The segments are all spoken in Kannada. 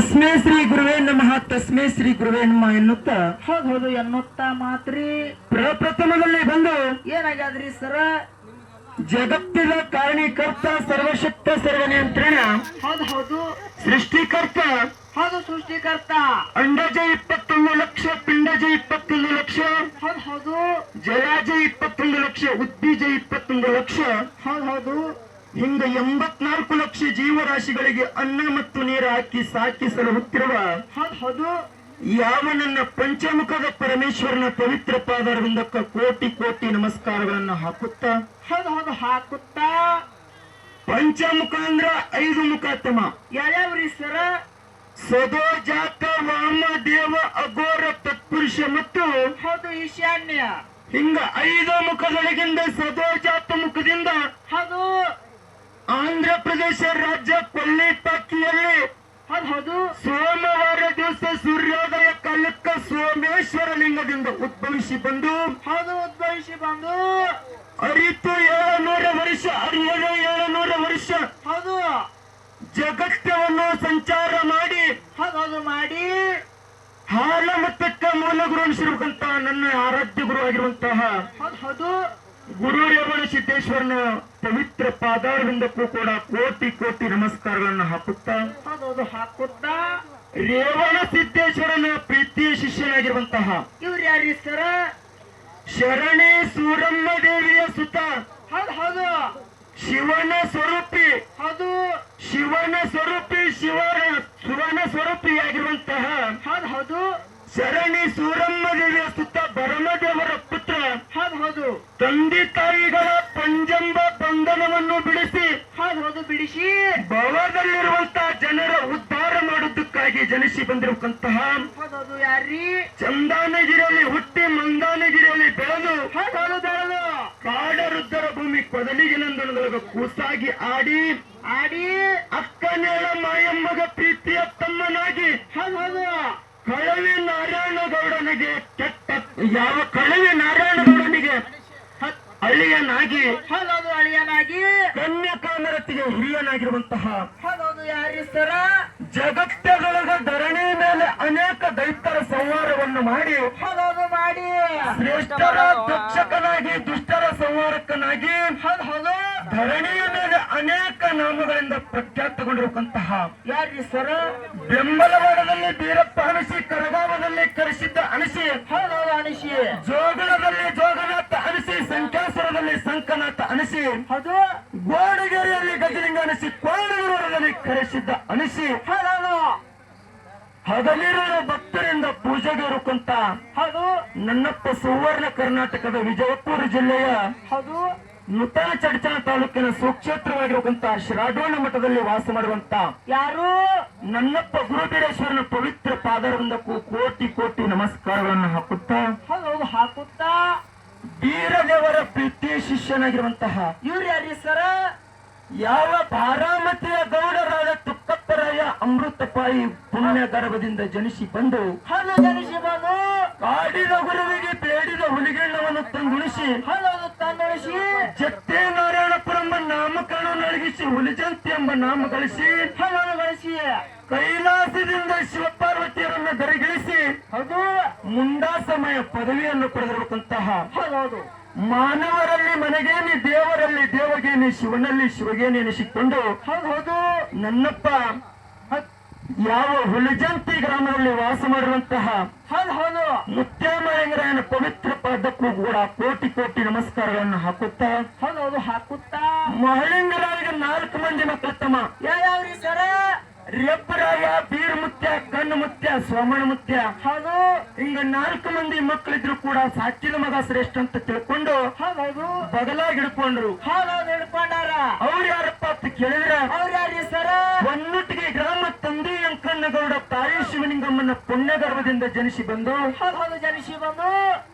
ತಸ್ಮೇ ಶ್ರೀ ಗುರುವೇ ನಮಃ ತಸ್ಮೇ ಶ್ರೀ ಗುರುವೇ ನಮಃ ಎನ್ನುತ್ತಾ ಹೌದು ಎನ್ನುತ್ತಾ ಮಾತ್ರಿ ಪ್ರಪ್ರಥಮದಲ್ಲಿ ಬಂದು ಏನಾಗ್ಯಾದ್ರಿ ಸರ ಜಗತ್ತಿನ ಕಾರಣೀಕರ್ತ ಸರ್ವಶಕ್ತ ಸರ್ವನಿಯಂತ್ರಣ ಹೌದು ಸೃಷ್ಟಿಕರ್ತ ಸೃಷ್ಟಿಕರ್ತ ಅಂಡಜ 21 ಲಕ್ಷ ಪಿಂಡಜ 21 ಲಕ್ಷ ಹೌದು ಜಲಾಜ 21 ಲಕ್ಷ ಉದ್ಬೀಜ 21 ಲಕ್ಷ ಹೌದು ಹಿಂಗ 84 ಲಕ್ಷ ಜೀವರಾಶಿಗಳಿಗೆ ಅನ್ನ ಮತ್ತು ನೀರು ಹಾಕಿ ಸಾಕಿಸಲು ಹುಟ್ಟಿರುವ ಹೌದು ಯಾವ ನನ್ನ ಪಂಚಮುಖದ ಪರಮೇಶ್ವರನ ಪವಿತ್ರ ಪಾದಾರವಿಂದಕ್ಕ ಕೋಟಿ ಕೋಟಿ ನಮಸ್ಕಾರಗಳನ್ನ ಹಾಕುತ್ತಾ ಹೌದು ಹಾಕುತ್ತಾ ಪಂಚಮುಖ ಅಂದ್ರ 5 ಮುಖ ತಮ ಯಾವ್ಯಾವ್ರಿ ಸರ ಸದೋ ಜಾತ ವಾಮ ದೇವ ಅಘೋರ ತತ್ಪುರುಷ ಮತ್ತು ಹೌದು ಈಶಾನ್ಯ ಹಿಂಗ 5 ಮುಖದೊಳಗಿಂದ ಸದೋ ಜಾತ ಮುಖದಿಂದ ಹೌದು ಆಂಧ್ರ ಪ್ರದೇಶ ರಾಜ್ಯ ಕೊಲ್ಲಿಪಾಕಿಯಲ್ಲಿ ಹೌದು ಸೋಮವಾರ ದಿವಸ ಸೂರ್ಯೋದಯ ಕಾಲಕ್ಕ ಸೋಮೇಶ್ವರ ಲಿಂಗದಿಂದ ಉದ್ಭವಿಸಿ ಬಂದು ಉದ್ಭವಿಸಿ ಬಂದು ಅರಿತು 700 ವರ್ಷ ಅರಿಯದ 700 ವರ್ಷ ಹೌದು ಜಗತ್ತವನ್ನು ಸಂಚಾರ ಮಾಡಿ ಹೌದು ಮಾಡಿ ಹಾಲ ಮತ್ತಕ್ಕ ಮೂಲ ಗುರು ಅನಿಸಿರುವಂತ ನನ್ನ ಆರಾಧ್ಯ ಗುರು ಆಗಿರುವಂತಹ ಹೌದು ಗುರು ರೇವಣ ಸಿದ್ದೇಶ್ವರನ ಪವಿತ್ರ ಪಾದಾರವಿಂದಕ್ಕೂ ಕೂಡ ಕೋಟಿ ಕೋಟಿ ನಮಸ್ಕಾರಗಳನ್ನ ಹಾಕುತ್ತಾ ಹೌದು ಹಾಕುತ್ತಾ ರೇವಣ ಸಿದ್ದೇಶ್ವರನ ಪ್ರೀತಿಯ ಶಿಷ್ಯನಾಗಿರುವಂತಹ ಇವ್ರು ಯಾರಿ ಸರ ಶರಣಿ ಸೂರಮ್ಮ ದೇವಿಯ ಸುತ ಹೌದು ಶಿವನ ಸ್ವರೂಪಿ ಹೌದು ಶಿವನ ಸ್ವರೂಪಿಯಾಗಿರುವಂತಹ ಹೌದು ಶರಣಿ ಸೂರಮ್ಮ ದೇವಿಯ ಸುತ್ತ ಭರಮದೇವರ ಪುತ್ರ ಹೌದು ತಂದೆ ತಾಯಿಗಳ ಪಂಜಂಬ ಬಂಧನವನ್ನು ಬಿಡಿಸಿ ಹೌದು ಬಿಡಿಸಿ ಭವದಲ್ಲಿರುವಂತಹ ಜನರ ಉದ್ಧಾರ ಮಾಡುವುದಕ್ಕಾಗಿ ಜನಿಸಿ ಬಂದಿರುವಂತಹ ಹೌದು ಯಾರ್ರಿ ಚಂದಾನಗಿರಿಯಲ್ಲಿ ಹುಟ್ಟಿ ಮಂದಾನಗಿರಿಯಲ್ಲಿ ಬೆಳೆದು ಹೌದು ಬೆಳೆದು ಕಾಡರುದ್ದರ ಭೂಮಿ ಕೊದಲಿಗಿನಂದನದೊಳಗ ಕೂಸಾಗಿ ಆಡಿ ಅಕ್ಕನೇಳ ಮಾಯಮ್ಮಗ ಪ್ರೀತಿಯ ತಮ್ಮನಾಗಿ ಹೌದು ಕಳವಿ ನಾರಾಯಣಗೌಡನಿಗೆ ಯಾವ ಕಳವಿ ನಾರಾಯಣಗೌಡನಿಗೆ ಅಳಿಯನಾಗಿ ಹೌದು ಅಳಿಯನಾಗಿ ಕನ್ಯಾಕಾಮರತಿಗೆ ಹಿರಿಯನಾಗಿರುವಂತಹ ಹೌದು ಯಾರಿ ಸರ ಜಗತ್ತದೊಳಗ ಧರಣಿ ಮೇಲೆ ಅನೇಕ ದೈತ್ಯರ ಸಂಹಾರವನ್ನು ಮಾಡಿ ಹೌದು ಮಾಡಿ ಶ್ರೇಷ್ಠರ ದಕ್ಷಕನಾಗಿ ದುಷ್ಟರ ಸಂಹಾರಕನಾಗಿ ಹೌದು ಧರಣಿಯ ಮೇಲೆ ಅನೇಕ ನಾಮಗಳಿಂದ ಪ್ರಖ್ಯಾತಗೊಂಡಿರುವಂತಹ ಯಾರಿ ಸರ ಬೆಂಬಲವಾಡದಲ್ಲಿ ಬೀರಪ್ಪ ಅನಿಸಿ ಕರಗಾವದಲ್ಲಿ ಕರೆಸಿದ್ದ ಅನಿಸಿ ಹೌದು ಅನಿಸಿ ಜೋಗಣದಲ್ಲಿ ಜೋಗನಾಥ ಅನಿಸಿ ಸಂಖ್ಯಾಸುರದಲ್ಲಿ ಸಂಕನಾಥ ಅನಿಸಿ ಹೌದು ಗೋಡಗೇರಿಯಲ್ಲಿ ಗಜಲಿಂಗ ಅನಿಸಿ ಕೊಳ್ಳೂರಲ್ಲಿ ಕರೆಸಿದ್ದ ಅನಿಸಿ ಹೌದು ಹಗಲಿರುವ ಭಕ್ತರಿಂದ ಪೂಜೆಗೆ ಇರುವಂತ ಹೌದು ನನ್ನಪ್ಪ ಸುವರ್ಣ ಕರ್ನಾಟಕದ ವಿಜಯಪುರ ಜಿಲ್ಲೆಯ ಹೌದು ನೂತನ ಚಡಚಣ ತಾಲೂಕಿನ ಸುಕ್ಷೇತ್ರವಾಗಿರುವಂತಹ ಶ್ರಾಡೋಣ ಮಠದಲ್ಲಿ ವಾಸ ಮಾಡುವಂತ ಯಾರು ನನ್ನಪ್ಪ ಗುರುಬೀರೇಶ್ವರನ ಪವಿತ್ರ ಪಾದಾರವಿಂದಕ್ಕೂ ಕೋಟಿ ಕೋಟಿ ನಮಸ್ಕಾರಗಳನ್ನು ಹಾಕುತ್ತಾ ಹೌದು ಹಾಕುತ್ತಾ ಬೀರದೇವರ ಪ್ರೀತಿಯ ಶಿಷ್ಯನಾಗಿರುವಂತಹ ಇವ್ರು ಯಾರಿ ಸರ ಯಾವ ಬಾರಾಮತಿಯ ಗೌಡರಾದ ತುಕ್ಕಪ್ಪರಾಯ ಅಮೃತಪಾಯಿ ಪುಣ್ಯ ಗರ್ಭದಿಂದ ಜನಿಸಿ ಬಂದು ಹೌದು ಜನಿಸಿ ಬಂದು ಕಾಡಿದ ಗುರುವಿಗೆ ಬೇಡಿದ ಹುಲಿಗೆಣ್ಣವನ್ನು ತಂಗುಣಿಸಿ ಹೌದು ತಂದುಳಿಸಿ ಜತ್ತೆ ನಾರಾಯಣಪುರ ಎಂಬ ನಾಮಕರಣ ನಡಗಿಸಿ ಹುಲಿಜಂತಿ ಎಂಬ ನಾಮ ಗಳಿಸಿ ಹೌದು ಗಳಿಸಿ ಕೈಲಾಸದಿಂದ ಶಿವಪಾರ್ವತಿಯರನ್ನು ಗರಿಗಿಳಿಸಿ ಹೌದು ಮುಂಡಾಸಮಯ ಪದವಿಯನ್ನು ಪಡೆದಿರುವಂತಹ ಹೌದು ಮಾನವರಲ್ಲಿ ಮನೆಗೇನಿ ದೇವರಲ್ಲಿ ದೇವಗೇನಿ ಶಿವನಲ್ಲಿ ಶಿವಗೇನಿ ಎನಿಸಿಕೊಂಡು ಹೌದು ನನ್ನಪ್ಪ ಯಾವ ಹುಲಿಜಂತಿ ಗ್ರಾಮದಲ್ಲಿ ವಾಸ ಮಾಡಿರುವಂತಹ ಹೌದು ಮುತ್ಯಾಮಲಿಂಗರಾಯನ ಪವಿತ್ರ ಪಾದಕ್ಕೂ ಕೂಡ ಕೋಟಿ ಕೋಟಿ ನಮಸ್ಕಾರಗಳನ್ನು ಹಾಕುತ್ತಾ ಹೌದು ಹಾಕುತ್ತಾ ಮಹಲಿಂಗರಾಯಗೆ 4 ಮಂದಿ ಮಕ್ಕಳ ತಮ್ಮ ಯಾವ್ಯಾವ್ರಿ ಸರ ರೆಬ್ಬರಾಯ ಬೀರಮುತ್ಯ ಕಣ್ಣು ಮುತ್ಯ ಸೋಮಣ ಮುತ್ಯ ಹೌದು ಹಿಂಗ 4 ಮಂದಿ ಮಕ್ಕಳಿದ್ರು ಕೂಡ ಸಾಕಿದ ಮಗ ಶ್ರೇಷ್ಠ ಅಂತ ತಿಳ್ಕೊಂಡು ಹೌದು ಬಗಲಾಗಿ ಹಿಡ್ಕೊಂಡ್ರು ಹೌದು ಹಿಡ್ಕೊಂಡಾರ ಅವ್ರು ಯಾರಪ್ಪ ಅಂತ ಕೇಳಿದ್ರ ಅವ್ರು ಯಾರಿ ಸರ ಹೊನ್ನಟ್ಟಿಗೆ ಗ್ರಾಮ ತಂದೆ ಅಂಕಣ್ಣಗೌಡ ತಾಯಿ ಶಿವಲಿಂಗಮ್ಮನ ಪುಣ್ಯ ಗರ್ಭದಿಂದ ಜನಿಸಿ ಬಂದು ಹೌದು ಜನಿಸಿ ಬಂದು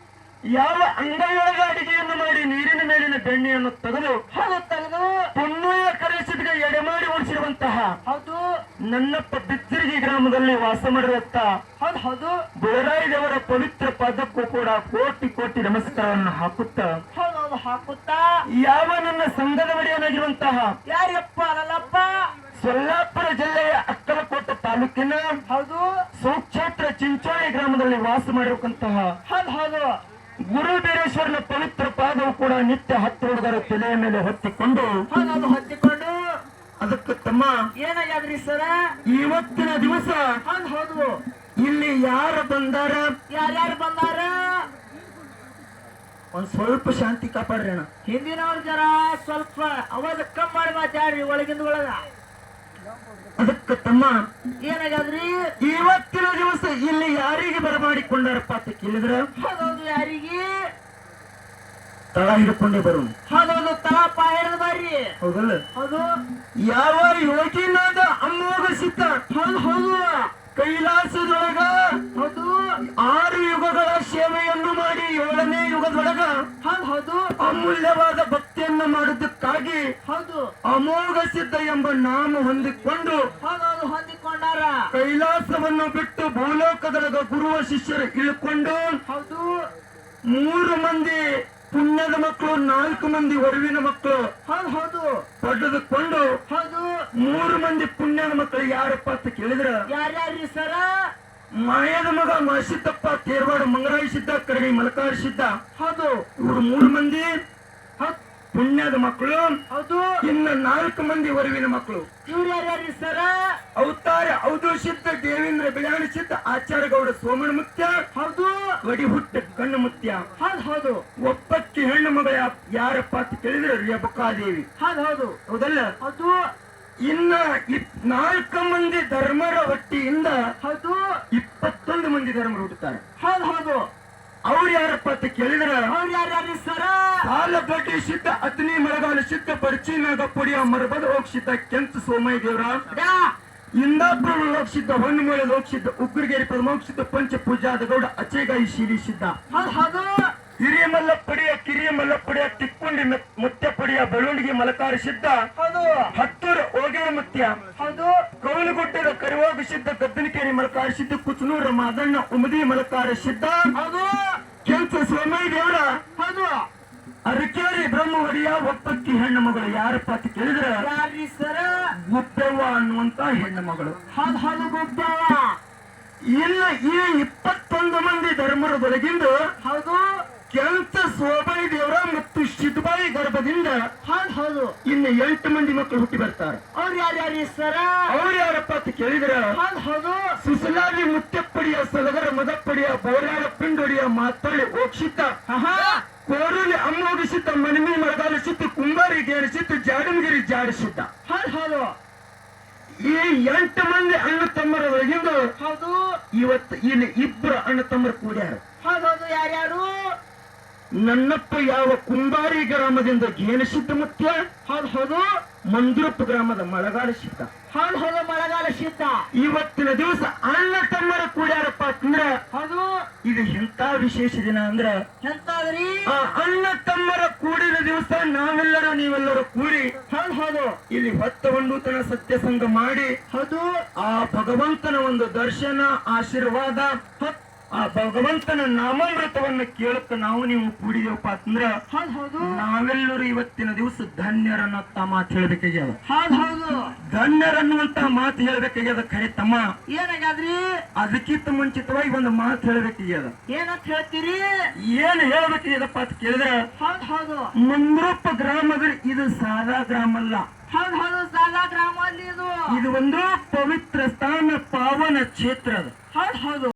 ಯಾವ ಅಂಗೈಯೊಳಗ ಅಡಿಗೆಯನ್ನು ಮಾಡಿ ನೀರಿನ ಮೇಲಿನ ಬೆಣ್ಣೆಯನ್ನು ತೆಗೆದು ತೆಗೆದು ಪುಣ್ಯ ಕರೆಸಿದ್ಗೆ ಎಡೆ ಮಾಡಿ ಉಳಿಸಿರುವಂತಹ ಹೌದು ನನ್ನಪ್ಪ ಬಿತ್ತಿರ್ಗಿ ಗ್ರಾಮದಲ್ಲಿ ವಾಸ ಮಾಡಿರುವಂತ ಹೌದು ಬೋರಾಯಿ ದೇವರ ಪವಿತ್ರ ಪಾದಕ್ಕೂ ಕೂಡ ಕೋಟಿ ಕೋಟಿ ನಮಸ್ಕಾರವನ್ನು ಹಾಕುತ್ತಾ ಹೌದು ಹಾಕುತ್ತಾ ಯಾವ ನನ್ನ ಸಂಘದ ಒಡೆಯನಾಗಿರುವಂತಹ ಯಾರಪ್ಪ ಅಲ್ಲಪ್ಪ ಸೊಲ್ಲಾಪುರ ಜಿಲ್ಲೆಯ ಅಕ್ಕಲಕೋಟೆ ತಾಲೂಕಿನ ಹೌದು ಸುಕ್ಷೇತ್ರ ಚಿಂಚೋಳಿ ಗ್ರಾಮದಲ್ಲಿ ವಾಸ ಮಾಡಿರುವಂತಹ ಹೌದು ಗುರು ಬೀರೇಶ್ವರನ ಪವಿತ್ರ ಪಾದವು ಕೂಡ ನಿತ್ಯ 10 ಹುಡುಗರ ತಲೆಯ ಮೇಲೆ ಹೊತ್ತಿಕೊಂಡು ಹೌದು ಹತ್ತಿಕೊಂಡು ಅದಕ್ಕೆ ತಮ್ಮ ಏನಾಗ್ಯಾದ್ರಿ ಸರ ಇವತ್ತಿನ ದಿವಸ ಹೌದು ಇಲ್ಲಿ ಯಾರು ಬಂದಾರ ಯಾರ್ಯಾರು ಬಂದಾರ ಒಂದ್ ಸ್ವಲ್ಪ ಶಾಂತಿ ಕಾಪಾಡ್ರಿ ಅಣ್ಣ. ಹಿಂದಿನವ್ರ ಜರ ಸ್ವಲ್ಪ ಅವಾಜ ಕಮ್ಮಿ ಮಾಡಿ ಮಾತಾಡ್ರಿ ಒಳಗಿಂದ ಒಳಗ ಅದಕ್ಕೆ ತಮ್ಮ ಏನಾಗ್ಯಾದ್ರಿ ಇವತ್ತಿನ ದಿವಸ ಇಲ್ಲಿ ಯಾರಿಗೆ ಬರಮಾಡಿಕೊಂಡಾರಪ್ಪ ಅಂತ ಕೇಳಿದ್ರ ಹೌದು ಯಾರಿಗೆ ತಳ ಹಿಡ್ಕೊಂಡೇ ಬರೋಣ. ಹೌದು ತಳಪ ಹಿಡಿದು ಬರ್ರಿ ಹೌದಲ್ಲ? ಹೌದು ಯಾವ ಯೋಗಿನಾದ ಅಮ್ಮೋಗ ಸಿದ್ಧ ಹೌದು ಕೈಲಾಸದೊಳಗ ಹೌದು 6 ಯುಗಗಳ ಸೇವೆಯನ್ನು ಮಾಡಿ 7ನೇ ಯುಗದೊಳಗ ಹೌದು ಅಮೂಲ್ಯವಾದ ಭಕ್ತಿಯನ್ನು ಮಾಡುವುದಕ್ಕಾಗಿ ಹೌದು ಅಮೋಘ ಸಿದ್ಧ ಎಂಬ ನಾಮ ಹೊಂದಿಕೊಂಡು ಹೌದು ಹೊಂದಿಕೊಂಡಾರ ಕೈಲಾಸವನ್ನು ಬಿಟ್ಟು ಭೂಲೋಕದೊಳಗ ಗುರುವ ಶಿಷ್ಯರು ಇಳ್ಕೊಂಡು ಹೌದು 3 ಮಂದಿ ಪುಣ್ಯದ ಮಕ್ಕಳು 4 ಮಂದಿ ವರುವಿನ ಮಕ್ಕಳು ಹೌದು ಪಡೆದುಕೊಂಡು ಹೌದು 3 ಮಂದಿ ಪುಣ್ಯದ ಮಕ್ಕಳು ಯಾರಪ್ಪ ಅಂತ ಕೇಳಿದ್ರ ಯಾರ್ಯಾರ್ರಿ ಸರ ಮಾಯದ ಮಗ ಮಾಸಿದ್ದಪ್ಪ ತೇರ್ವಾಡ ಮಂಗರಾಯ ಸಿದ್ಧ ಕರಡಿ ಮಲಕಾರ ಸಿದ್ಧ ಹೌದು ಇವರು 3 ಮಂದಿ ಹೌದ್- ಪುಣ್ಯದ ಮಕ್ಕಳು. ಹೌದು ಇನ್ನ 4 ಮಂದಿ ವರುವಿನ ಮಕ್ಕಳು ಇವ್ರು ಯಾರ್ಯಾರ್ರಿ ಸರ ಅವತಾರ ಹೌದು ಸಿದ್ಧ ದೇವೇಂದ್ರ ಬಿಳಾಣಿ ಸಿದ್ಧ ಆಚಾರಗೌಡ ಸೋಮಣ ಮುತ್ಯ ಹೌದು ಗಡಿ ಹುಟ್ಟ ಕಣ್ಣು ಮುತ್ಯ. ಹೌದು ಒಪ್ಪಕ್ಕಿ ಹೆಣ್ಣು ಮಗಳ ಯಾರಪ್ಪ ಅಂತ ಕೇಳಿದ್ರೆ ರೇಬಕಾದೇವಿ. ಹೌದು ಹೌದಲ್ಲ? ಹೌದು ಇನ್ನ 4 ಮಂದಿ ಧರ್ಮರ ಹೊಟ್ಟಿಯಿಂದ ಹೌದು 21 ಮಂದಿ ಧರ್ಮರು ಹುಟ್ಟುತ್ತಾರೆ. ಹೌದು ಅವ್ರು ಯಾರಪ್ಪ ಅಂತ ಕೇಳಿದ್ರ ಅವ್ರು ಯಾರ್ಯಾರ್ರಿ ಸರ ಸಾಲ ಬಡ್ಡಿ ಸಿದ್ಧ ಅಗ್ನಿ ಮಳೆಗಾಲ ಸಿದ್ಧ ಬರ್ಚಿನಾಗ ಪುಡಿಯ ಮರಬದ ಹೋಗ್ಸಿದ್ದ ಕೆಂಚ ಸೋಮಯ್ಯ ದೇವರ ಇಂದಾಪುರ ಲೋಕ್ಷಿದ್ದ ಹೊನ್ನಮೂಳೆ ಲೋಕ್ಷಿದ್ದ ಉಗ್ರಗೇರಿ ಪರಮೋಕ್ಷಿದ್ದ ಪಂಚ ಪೂಜಾದ ಗೌಡ ಅಚೇಗಾಯಿ ಶೀಲಿ ಸಿದ್ಧ ಹೌದು ಹಿರಿಯ ಮಲ್ಲಪ್ಪಡಿಯ ಕಿರಿಯ ಮಲ್ಲಪ್ಪಡಿಯ ತಿಕ್ಕೊಂಡಿ ಮುತ್ಯ ಪಡಿಯ ಬೆಳ್ಳುಂಡಿಗೆ ಮಲಕಾರ ಸಿದ್ಧ ಹೌದು ಹತ್ತೂರು ಓಗೇರ ಮುತ್ಯ ಹೌದು ಕೌಲುಗುಡ್ಡದ ಕರಿವಾಗ ಸಿದ್ಧ ಗದ್ದನಕೇರಿ ಮಲಕಾರ ಸಿದ್ಧ ಕುಚನೂರ ಮಾದಣ್ಣ ಉಮದಿ ಮಲಕಾರ ಸಿದ್ಧ ಹೌದು ಕೆಂಚ ಸೋಮಯ್ಯ ದೇವರ ಹೌದು ಅರಕೇರಿ ಬ್ರಹ್ಮವರಿಯ ಒಪ್ಪಕ್ಕಿ ಹೆಣ್ಣು ಮಗಳು ಯಾರಪ್ಪ ಅಂತ ಕೇಳಿದ್ರೆ ಯಾರ್ರಿ ಸರ ಗುಬ್ಬವ್ವ ಅನ್ನುವಂತ ಹೆಣ್ಣು ಮಗಳು. ಹೌದು ಗುಬ್ಬವ್ವ. ಇನ್ನು ಈ 21 ಮಂದಿ ಧರ್ಮರದೊಳಗಿಂದ ಹೌದು ಕೆಂಚ ಸೋಬಾಯಿ ದೇವರ ಮತ್ತು ಶಿದ್ಬಾಯಿ ಗರ್ಭದಿಂದ ಹೌದು ಇನ್ನು 8 ಮಂದಿ ಮಕ್ಕಳು ಹುಟ್ಟಿ ಬರ್ತಾರೆ. ಅವ್ರು ಯಾರ್ಯಾರ್ರಿ ಸರ ಅವ್ರು ಯಾರಪ್ಪ ಅಂತ ಕೇಳಿದ್ರ ಹೌದು ಸುಸಲಾದಿ ಮುತ್ಯಪ್ಪಡಿಯ ಸಲಗರ ಮದಪ್ಪಡಿಯ ಬೋರಾಳ ಪಿಂಡೊಡಿಯ ಮಾತಳ್ಳಿ ಓಕ್ಷಿದ್ದ ಕೋರಲಿ ಅಮ್ಮೋಗಿಸಿದ್ದ ಮನಿಮಿ ಮರಗಾಲಿಸಿದ್ದು ಕುಂಬಾರಿ ಗೇರಿಸಿದ್ದು ಜಾಡಮಗಿರಿ ಜಾಡಿಸಿದ್ದ. ಹೌದು ಈ 8 ಮಂದಿ ಅಣ್ಣ ತಮ್ಮರ ಒಳಗಿಂದ ಹೌದು ಇವತ್ತು ಇಲ್ಲಿ 2 ಅಣ್ಣ ತಮ್ಮರು ಕೂಡ್ಯಾರ. ಹೌದು ಯಾರ್ಯಾರು ನನ್ನಪ್ಪ ಯಾವ ಕುಂಬಾರಿ ಗ್ರಾಮದಿಂದ ಗೇನಸಿದ್ದ ಮುತ್ಯ ಹೌದು ಮಂದ್ರಪ್ಪ ಗ್ರಾಮದ ಮಳಗಾಲ ಸಿದ್ಧ. ಹೌದು ಮಳೆಗಾಲ ಸಿದ್ಧ. ಇವತ್ತಿನ ದಿವಸ ಅಣ್ಣ ತಮ್ಮರ ಕೂಡ್ಯಾರಪ್ಪ ಅಂತಂದ್ರ ಹೌದು ಇದು ಎಂತ ವಿಶೇಷ ದಿನ ಅಂದ್ರ ಎಂತಾದ್ರಿ ಆ ಅಣ್ಣ ತಮ್ಮರ ಕೂಡಿದ ದಿವಸ ನಾವೆಲ್ಲರೂ ನೀವೆಲ್ಲರೂ ಕೂಡಿ ಹೌದು ಇಲ್ಲಿ ಹೊತ್ತವಂಡುತನ ಸತ್ಯಸಂಗ ಮಾಡಿ ಹೌದು ಆ ಭಗವಂತನ ಒಂದು ದರ್ಶನ ಆಶೀರ್ವಾದ ಆ ಭಗವಂತನ ನಾಮಾಮೃತವನ್ನು ಕೇಳುತ್ತ ನಾವು ನೀವು ಕೂಡಿದೇವಪ್ಪ ಅಂತಂದ್ರ ಹೌದು ನಾವೆಲ್ಲರೂ ಇವತ್ತಿನ ದಿವಸ ಧನ್ಯರನ್ನತ್ತ ಮಾತು ಹೇಳ್ಬೇಕಾಗ್ಯದ. ಹೌದು ಧನ್ಯರನ್ನುವಂತ ಮಾತು ಹೇಳ್ಬೇಕಾಗ್ಯದ. ಖರೆ ತಮ್ಮ ಏನಾಗಾದ್ರಿ ಅದಕ್ಕಿಂತ ಮುಂಚಿತವಾಗಿ ಒಂದು ಮಾತು ಹೇಳ್ಬೇಕಾಗ್ಯದ. ಏನಂತ ಹೇಳ್ತೀರಿ ಏನ್ ಹೇಳ್ಬೇಕಾಗ್ಯದಪ್ಪ ಅಂತ ಕೇಳಿದ್ರ ಹೌದು ಮಂದ್ರಪ್ಪ ಗ್ರಾಮದಲ್ಲಿ ಇದು ಸಾದಾ ಗ್ರಾಮ ಅಲ್ಲ. ಹೌದು ಸಾಲಾ ಗ್ರಾಮ ಅಲ್ಲಿ ಇದು ಇದು ಒಂದು ಪವಿತ್ರ ಸ್ಥಾನ ಪಾವನ ಕ್ಷೇತ್ರ. ಹೌದು